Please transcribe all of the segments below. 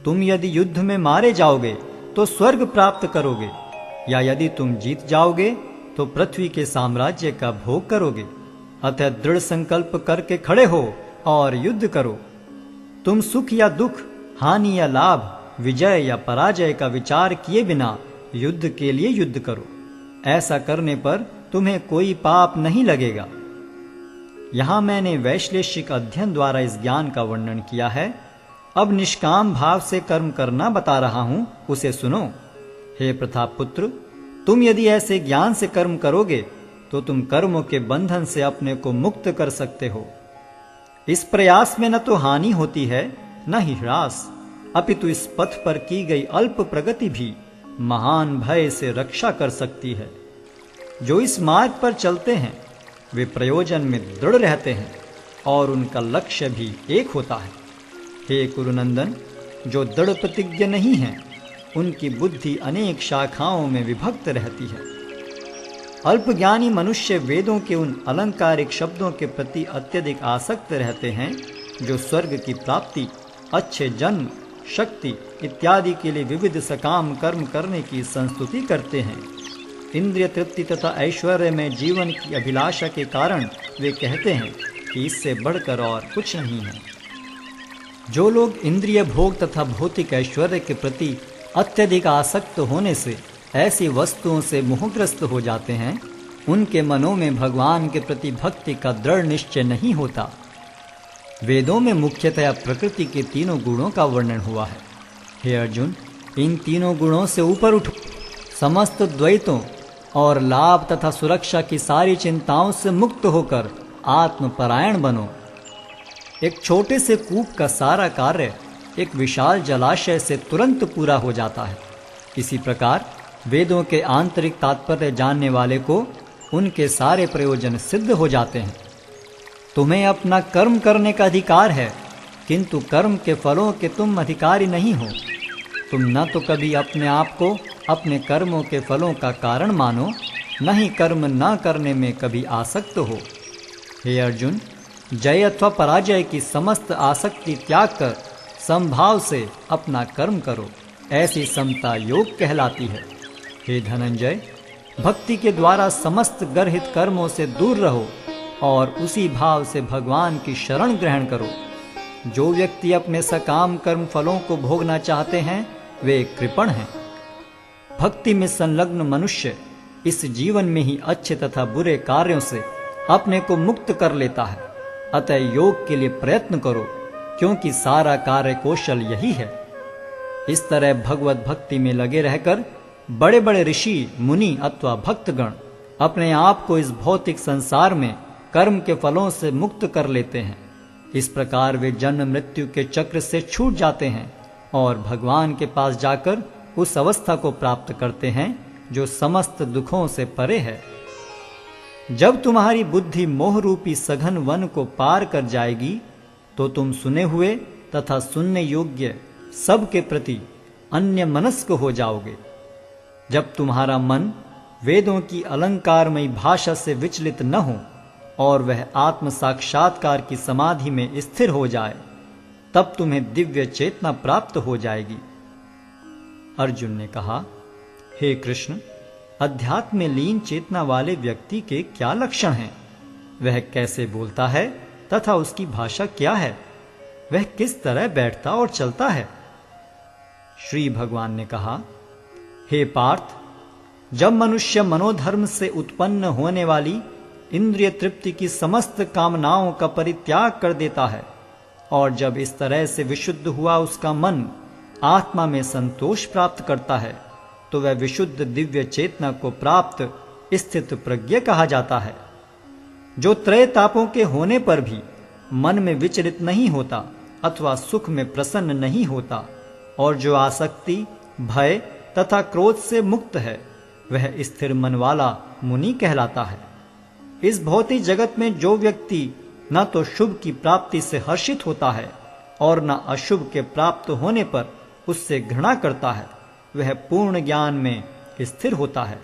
तुम यदि युद्ध में मारे जाओगे तो स्वर्ग प्राप्त करोगे, या यदि तुम जीत जाओगे तो पृथ्वी के साम्राज्य का भोग करोगे। अतः दृढ़ संकल्प करके खड़े हो और युद्ध करो। तुम सुख या दुख, हानि या लाभ, विजय या पराजय का विचार किए बिना युद्ध के लिए युद्ध करो। ऐसा करने पर तुम्हें कोई पाप नहीं लगेगा। यहां मैंने वैश्लेषिक अध्ययन द्वारा इस ज्ञान का वर्णन किया है। अब निष्काम भाव से कर्म करना बता रहा हूं, उसे सुनो। हे प्रतापपुत्र, तुम यदि ऐसे ज्ञान से कर्म करोगे तो तुम कर्मों के बंधन से अपने को मुक्त कर सकते हो। इस प्रयास में न तो हानि होती है न ही ह्रास, अपितु इस पथ पर की गई अल्प प्रगति भी महान भय से रक्षा कर सकती है। जो इस मार्ग पर चलते हैं वे प्रयोजन में दृढ़ रहते हैं और उनका लक्ष्य भी एक होता है। हे कुरुनंदन, जो दृढ़ प्रतिज्ञ नहीं है उनकी बुद्धि अनेक शाखाओं में विभक्त रहती है। अल्पज्ञानी मनुष्य वेदों के उन अलंकारिक शब्दों के प्रति अत्यधिक आसक्त रहते हैं जो स्वर्ग की प्राप्ति, अच्छे जन्म, शक्ति इत्यादि के लिए विविध सकाम कर्म करने की संस्तुति करते हैं। इंद्रिय तृप्ति तथा ऐश्वर्य में जीवन की अभिलाषा के कारण वे कहते हैं कि इससे बढ़कर और कुछ नहीं है। जो लोग इंद्रिय भोग तथा भौतिक ऐश्वर्य के प्रति अत्यधिक आसक्त होने से ऐसी वस्तुओं से मोहग्रस्त हो जाते हैं, उनके मनों में भगवान के प्रति भक्ति का दृढ़ निश्चय नहीं होता। वेदों में मुख्यतया प्रकृति के तीनों गुणों का वर्णन हुआ है। हे अर्जुन, इन तीनों गुणों से ऊपर उठो, समस्त द्वैतों और लाभ तथा सुरक्षा की सारी चिंताओं से मुक्त होकर आत्मपरायण बनो। एक छोटे से कूप का सारा कार्य एक विशाल जलाशय से तुरंत पूरा हो जाता है। इसी प्रकार वेदों के आंतरिक तात्पर्य जानने वाले को उनके सारे प्रयोजन सिद्ध हो जाते हैं। तुम्हें अपना कर्म करने का अधिकार है, किंतु कर्म के फलों के तुम अधिकारी नहीं हो। तुम न तो कभी अपने आप को अपने कर्मों के फलों का कारण मानो, न ही कर्म न करने में कभी आसक्त हो। हे अर्जुन, जय अथवा पराजय की समस्त आसक्ति त्याग कर समभाव से अपना कर्म करो। ऐसी समता योग कहलाती है। हे धनंजय, भक्ति के द्वारा समस्त गर्हित कर्मों से दूर रहो और उसी भाव से भगवान की शरण ग्रहण करो। जो व्यक्ति अपने सकाम कर्म फलों को भोगना चाहते हैं वे कृपण हैं। भक्ति में संलग्न मनुष्य इस जीवन में ही अच्छे तथा बुरे कार्यों से अपने को मुक्त कर लेता है। अतः योग के लिए प्रयत्न करो, क्योंकि सारा कार्य कौशल यही है। इस तरह भगवत भक्ति में लगे रहकर बड़े बड़े ऋषि, मुनि अथवा भक्तगण अपने आप को इस भौतिक संसार में कर्म के फलों से मुक्त कर लेते हैं। इस प्रकार वे जन्म मृत्यु के चक्र से छूट जाते हैं और भगवान के पास जाकर उस अवस्था को प्राप्त करते हैं जो समस्त दुखों से परे है। जब तुम्हारी बुद्धि मोह रूपी सघन वन को पार कर जाएगी तो तुम सुने हुए तथा सुनने योग्य सब के प्रति अन्य मनस्क हो जाओगे। जब तुम्हारा मन वेदों की अलंकारमयी भाषा से विचलित न हो और वह आत्म साक्षात्कार की समाधि में स्थिर हो जाए, तब तुम्हें दिव्य चेतना प्राप्त हो जाएगी। अर्जुन ने कहा, हे कृष्ण, अध्यात्म में लीन चेतना वाले व्यक्ति के क्या लक्षण हैं? वह कैसे बोलता है तथा उसकी भाषा क्या है? वह किस तरह बैठता और चलता है? श्री भगवान ने कहा, हे पार्थ, जब मनुष्य मनोधर्म से उत्पन्न होने वाली इंद्रिय तृप्ति की समस्त कामनाओं का परित्याग कर देता है और जब इस तरह से विशुद्ध हुआ उसका मन आत्मा में संतोष प्राप्त करता है, तो वह विशुद्ध दिव्य चेतना को प्राप्त स्थित प्रज्ञ कहा जाता है। जो त्रय तापों के होने पर भी मन में विचलित नहीं होता अथवा सुख में प्रसन्न नहीं होता और जो आसक्ति, भय तथा क्रोध से मुक्त है, वह स्थिर मन वाला मुनि कहलाता है। इस भौतिक जगत में जो व्यक्ति न तो शुभ की प्राप्ति से हर्षित होता है और न अशुभ के प्राप्त होने पर उससे घृणा करता है, वह पूर्ण ज्ञान में स्थिर होता है।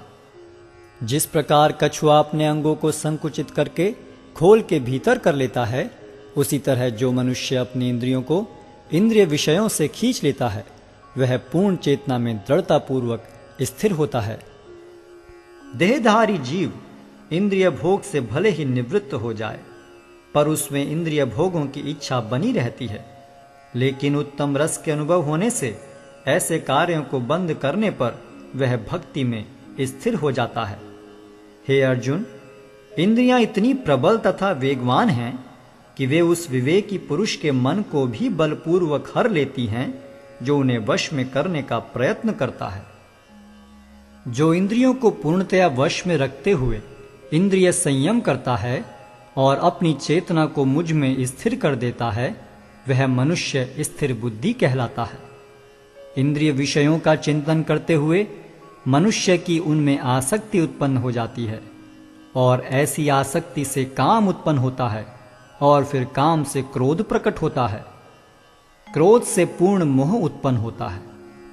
जिस प्रकार कछुआ अपने अंगों को संकुचित करके खोल के भीतर कर लेता है, उसी तरह जो मनुष्य अपनी इंद्रियों को इंद्रिय विषयों से खींच लेता है वह पूर्ण चेतना में दृढ़ता पूर्वक स्थिर होता है। देहधारी जीव इंद्रिय भोग से भले ही निवृत्त हो जाए, पर उसमें इंद्रिय भोगों की इच्छा बनी रहती है। लेकिन उत्तम रस के अनुभव होने से ऐसे कार्यों को बंद करने पर वह भक्ति में स्थिर हो जाता है। हे अर्जुन, इंद्रियां इतनी प्रबल तथा वेगवान हैं कि वे उस विवेकी पुरुष के मन को भी बलपूर्वक हर लेती हैं जो उन्हें वश में करने का प्रयत्न करता है। जो इंद्रियों को पूर्णतया वश में रखते हुए इंद्रिय संयम करता है और अपनी चेतना को मुझ में स्थिर कर देता है, वह मनुष्य स्थिर बुद्धि कहलाता है। इंद्रिय विषयों का चिंतन करते हुए मनुष्य की उनमें आसक्ति उत्पन्न हो जाती है और ऐसी आसक्ति से काम उत्पन्न होता है और फिर काम से क्रोध प्रकट होता है। क्रोध से पूर्ण मोह उत्पन्न होता है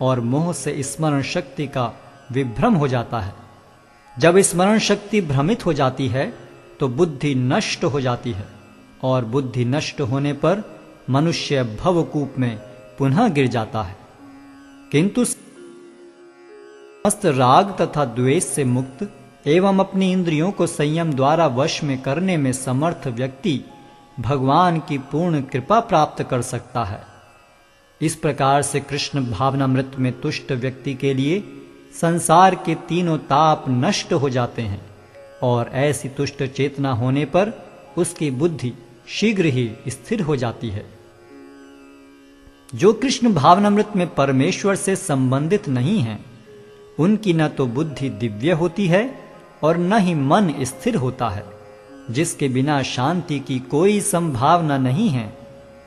और मोह से स्मरण शक्ति का विभ्रम हो जाता है। जब स्मरण शक्ति भ्रमित हो जाती है तो बुद्धि नष्ट हो जाती है और बुद्धि नष्ट होने पर मनुष्य भवकूप में पुनः गिर जाता है। किंतु समस्त राग तथा द्वेष से मुक्त एवं अपनी इंद्रियों को संयम द्वारा वश में करने में समर्थ व्यक्ति भगवान की पूर्ण कृपा प्राप्त कर सकता है। इस प्रकार से कृष्ण भावनामृत में तुष्ट व्यक्ति के लिए संसार के तीनों ताप नष्ट हो जाते हैं और ऐसी तुष्ट चेतना होने पर उसकी बुद्धि शीघ्र ही स्थिर हो जाती है। जो कृष्ण भावनामृत में परमेश्वर से संबंधित नहीं हैं, उनकी न तो बुद्धि दिव्य होती है और न ही मन स्थिर होता है, जिसके बिना शांति की कोई संभावना नहीं है।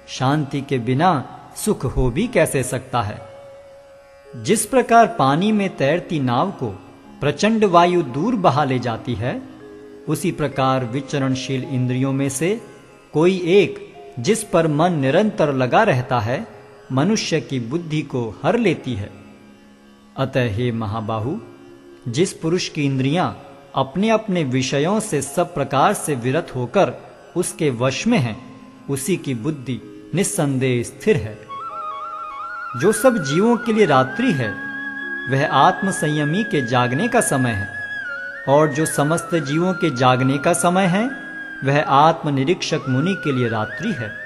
शांति के बिना सुख हो भी कैसे सकता है। जिस प्रकार पानी में तैरती नाव को प्रचंड वायु दूर बहा ले जाती है, उसी प्रकार विचरणशील इंद्रियों में से कोई एक जिस पर मन निरंतर लगा रहता है, मनुष्य की बुद्धि को हर लेती है। अतः हे महाबाहु, जिस पुरुष की इंद्रियां अपने अपने विषयों से सब प्रकार से विरत होकर उसके वश में हैं, उसी की बुद्धि निस्संदेह स्थिर है। जो सब जीवों के लिए रात्रि है, वह आत्म संयमी के जागने का समय है, और जो समस्त जीवों के जागने का समय है, वह आत्मनिरीक्षक मुनि के लिए रात्रि है।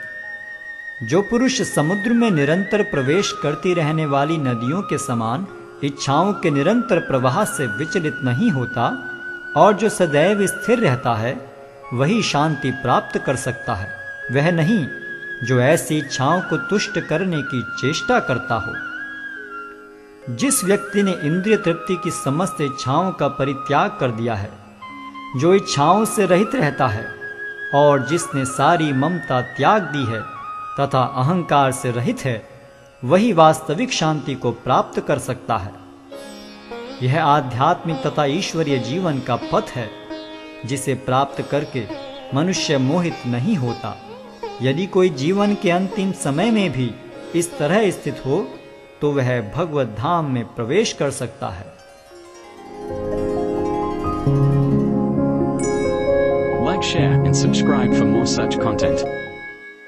जो पुरुष समुद्र में निरंतर प्रवेश करती रहने वाली नदियों के समान इच्छाओं के निरंतर प्रवाह से विचलित नहीं होता और जो सदैव स्थिर रहता है, वही शांति प्राप्त कर सकता है, वह नहीं जो ऐसी इच्छाओं को तुष्ट करने की चेष्टा करता हो। जिस व्यक्ति ने इंद्रिय तृप्ति की समस्त इच्छाओं का परित्याग कर दिया है, जो इच्छाओं से रहित रहता है और जिसने सारी ममता त्याग दी है तथा अहंकार से रहित है, वही वास्तविक शांति को प्राप्त कर सकता है। यह आध्यात्मिक तथा ईश्वरीय जीवन का पथ है, जिसे प्राप्त करके मनुष्य मोहित नहीं होता। यदि कोई जीवन के अंतिम समय में भी इस तरह स्थित हो, तो वह भगवत धाम में प्रवेश कर सकता है। Like, share and subscribe for more such content.